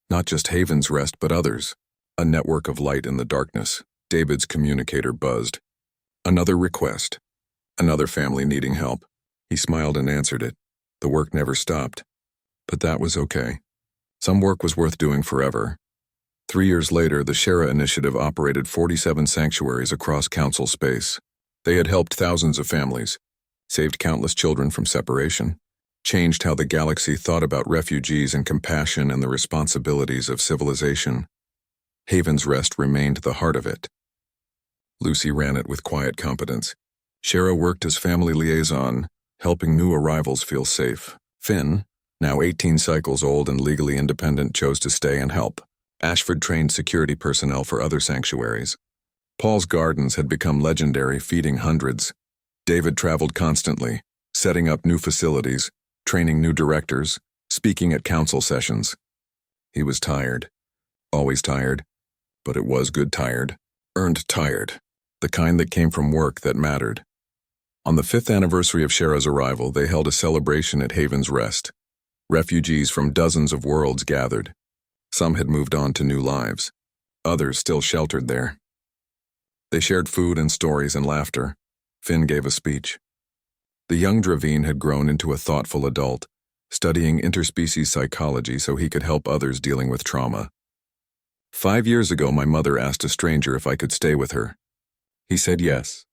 Not just Haven's Rest, but others. A network of light in the darkness. David's communicator buzzed. Another request. Another family needing help. He smiled and answered it. The work never stopped. But that was okay. Some work was worth doing forever. 3 years later, the Shara Initiative operated 47 sanctuaries across council space. They had helped thousands of families, saved countless children from separation, changed how the galaxy thought about refugees and compassion and the responsibilities of civilization. Haven's Rest remained the heart of it. Lucy ran it with quiet competence. Shara worked as family liaison, helping new arrivals feel safe. Finn, now 18 cycles old and legally independent, chose to stay and help. Ashford trained security personnel for other sanctuaries. Paul's Gardens had become legendary, feeding hundreds. David traveled constantly, setting up new facilities, training new directors, speaking at council sessions. He was tired. Always tired. But it was good tired. Earned tired. The kind that came from work that mattered. On the 5th anniversary of Shara's arrival, they held a celebration at Haven's Rest. Refugees from dozens of worlds gathered. Some had moved on to new lives. Others still sheltered there. They shared food and stories and laughter. Finn gave a speech. The young Dravine had grown into a thoughtful adult, studying interspecies psychology so he could help others dealing with trauma. 5 years ago, my mother asked a stranger if I could stay with her. He said yes.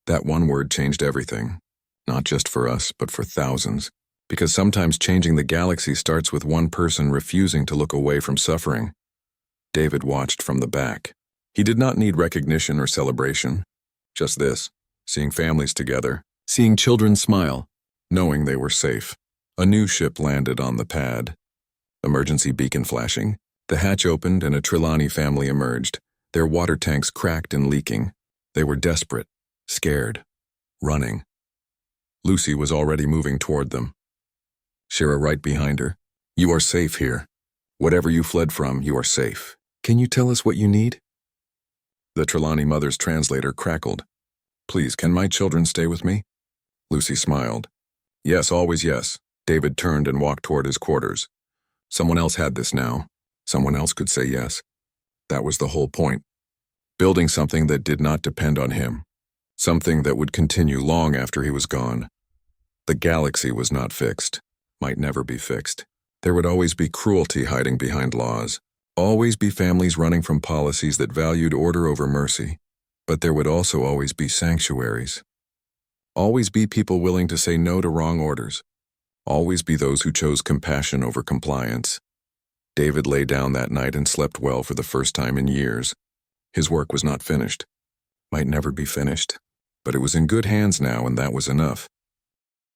That one word changed everything. Not just for us, but for thousands. Because sometimes changing the galaxy starts with one person refusing to look away from suffering. David watched from the back. He did not need recognition or celebration. Just this, seeing families together, seeing children smile, knowing they were safe. A new ship landed on the pad. Emergency beacon flashing. The hatch opened and a Trelawney family emerged, their water tanks cracked and leaking. They were desperate, scared, running. Lucy was already moving toward them. Shara right behind her. You are safe here. Whatever you fled from, you are safe. Can you tell us what you need? The Trelawney mother's translator crackled. Please, can my children stay with me? Lucy smiled. Yes, always yes. David turned and walked toward his quarters. Someone else had this now. Someone else could say yes. That was the whole point. Building something that did not depend on him. Something that would continue long after he was gone. The galaxy was not fixed. Might never be fixed. There would always be cruelty hiding behind laws. Always be families running from policies that valued order over mercy. But there would also always be sanctuaries. Always be people willing to say no to wrong orders. Always be those who chose compassion over compliance. David lay down that night and slept well for the first time in years. His work was not finished. Might never be finished. But it was in good hands now, and that was enough.